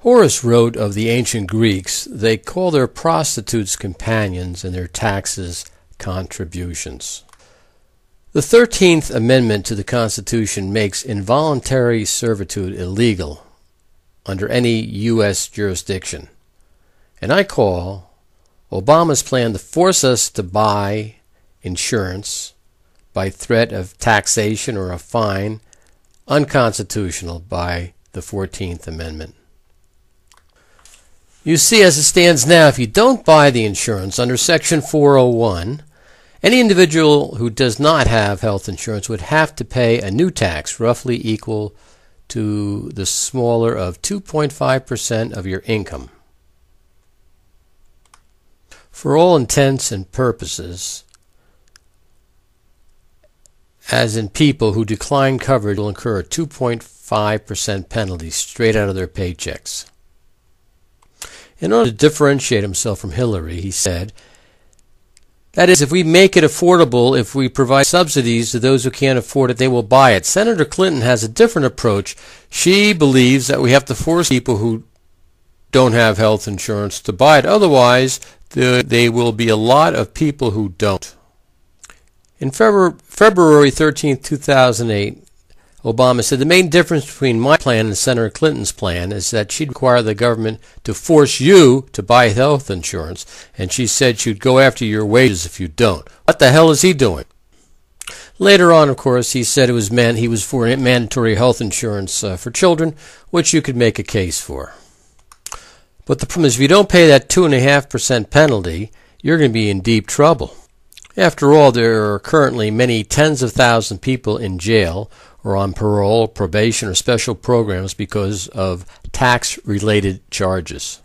Horace wrote of the ancient Greeks, they call their prostitutes companions and their taxes contributions. The 13th Amendment to the Constitution makes involuntary servitude illegal under any U.S. jurisdiction. And I call Obama's plan to force us to buy insurance by threat of taxation or a fine unconstitutional by the 14th Amendment. You see, as it stands now, if you don't buy the insurance under Section 401, any individual who does not have health insurance would have to pay a new tax roughly equal to the smaller of 2.5% of your income. For all intents and purposes, as in people who decline coverage will incur a 2.5% penalty straight out of their paychecks. In order to differentiate himself from Hillary, he said, that is, if we make it affordable, if we provide subsidies to those who can't afford it, they will buy it. Senator Clinton has a different approach. She believes that we have to force people who don't have health insurance to buy it. Otherwise, there will be a lot of people who don't. In February 13, 2008, Obama said the main difference between my plan and Senator Clinton's plan is that she'd require the government to force you to buy health insurance, and she said she'd go after your wages if you don't. What the hell is he doing? Later on, of course, he said he was for mandatory health insurance for children, which you could make a case for. But the problem is, if you don't pay that 2.5% penalty, you're going to be in deep trouble. After all, there are currently many tens of thousands of people in jail or on parole, probation, or special programs because of tax-related charges.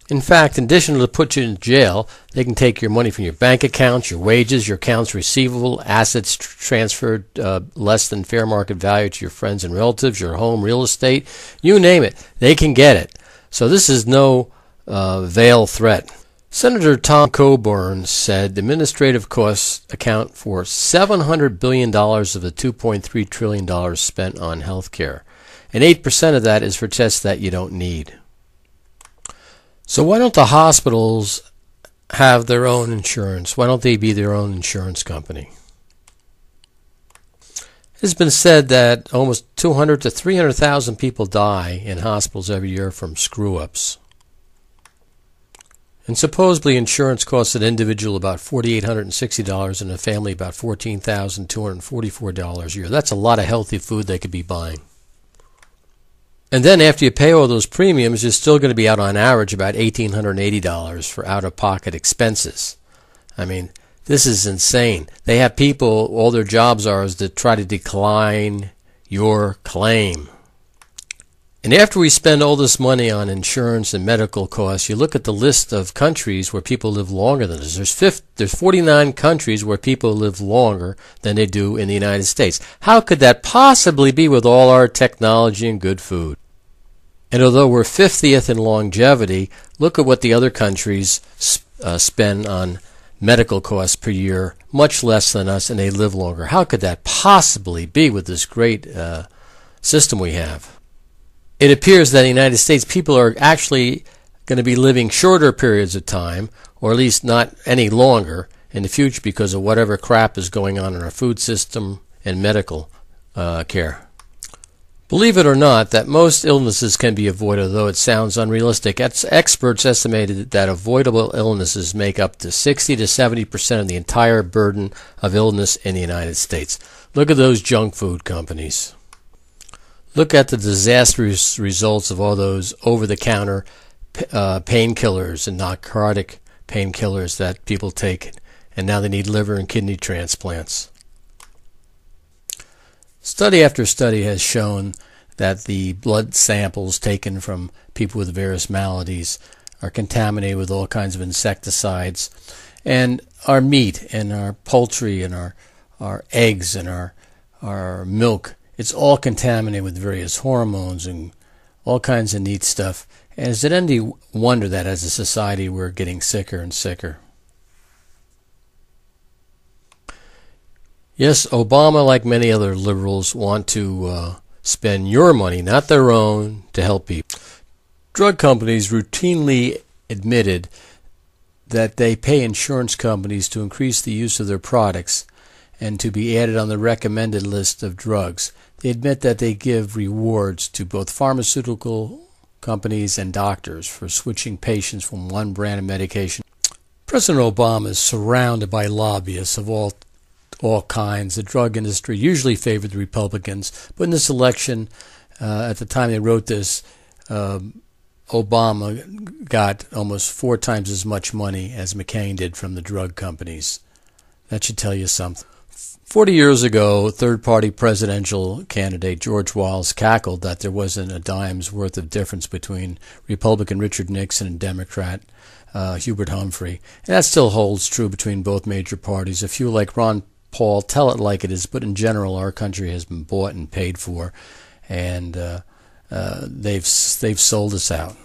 In fact, in addition to put you in jail, they can take your money from your bank accounts, your wages, your accounts receivable, assets transferred less than fair market value to your friends and relatives, your home, real estate, you name it, they can get it. So this is no veiled threat. Senator Tom Coburn said administrative costs account for $700 billion of the $2.3 trillion spent on health care, and 8% of that is for tests that you don't need. So why don't the hospitals have their own insurance? Why don't they be their own insurance company? It's been said that almost 200 to 300,000 people die in hospitals every year from screw-ups. And supposedly insurance costs an individual about $4,860 and a family about $14,244 a year. That's a lot of healthy food they could be buying. And then after you pay all those premiums, you're still going to be out on average about $1,880 for out-of-pocket expenses. I mean, this is insane. They have people, all their jobs are is to try to decline your claim. And after we spend all this money on insurance and medical costs, you look at the list of countries where people live longer than us. There's 49 countries where people live longer than they do in the United States. How could that possibly be with all our technology and good food? And although we're 50th in longevity, look at what the other countries spend on medical costs per year, much less than us, and they live longer. How could that possibly be with this great system we have? It appears that in the United States people are actually going to be living shorter periods of time, or at least not any longer in the future because of whatever crap is going on in our food system and medical care. Believe it or not, that most illnesses can be avoided, though it sounds unrealistic. Experts estimated that avoidable illnesses make up to 60 to 70% of the entire burden of illness in the United States. Look at those junk food companies. Look at the disastrous results of all those over-the-counter painkillers and narcotic painkillers that people take, and now they need liver and kidney transplants. Study after study has shown that the blood samples taken from people with various maladies are contaminated with all kinds of insecticides, and our meat and our poultry and our eggs and our milk, it's all contaminated with various hormones and all kinds of neat stuff. And is it any wonder that as a society we're getting sicker and sicker? Yes, Obama, like many other liberals, want to spend your money, not their own, to help people. Drug companies routinely admitted that they pay insurance companies to increase the use of their products and to be added on the recommended list of drugs. They admit that they give rewards to both pharmaceutical companies and doctors for switching patients from one brand of medication. President Obama is surrounded by lobbyists of all kinds. The drug industry usually favored the Republicans, but in this election, at the time they wrote this, Obama got almost 4 times as much money as McCain did from the drug companies. That should tell you something. 40 years ago, third-party presidential candidate George Wallace cackled that there wasn't a dime's worth of difference between Republican Richard Nixon and Democrat Hubert Humphrey. And that still holds true between both major parties. A few like Ron Paul tell it like it is, but in general, our country has been bought and paid for, and they've sold us out.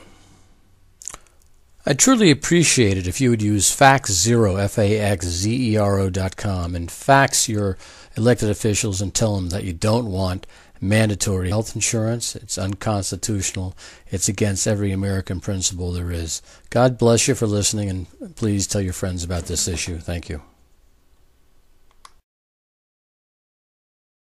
I'd truly appreciate it if you would use FaxZero, FaxZero.com, and fax your elected officials and tell them that you don't want mandatory health insurance. It's unconstitutional. It's against every American principle there is. God bless you for listening, and please tell your friends about this issue. Thank you.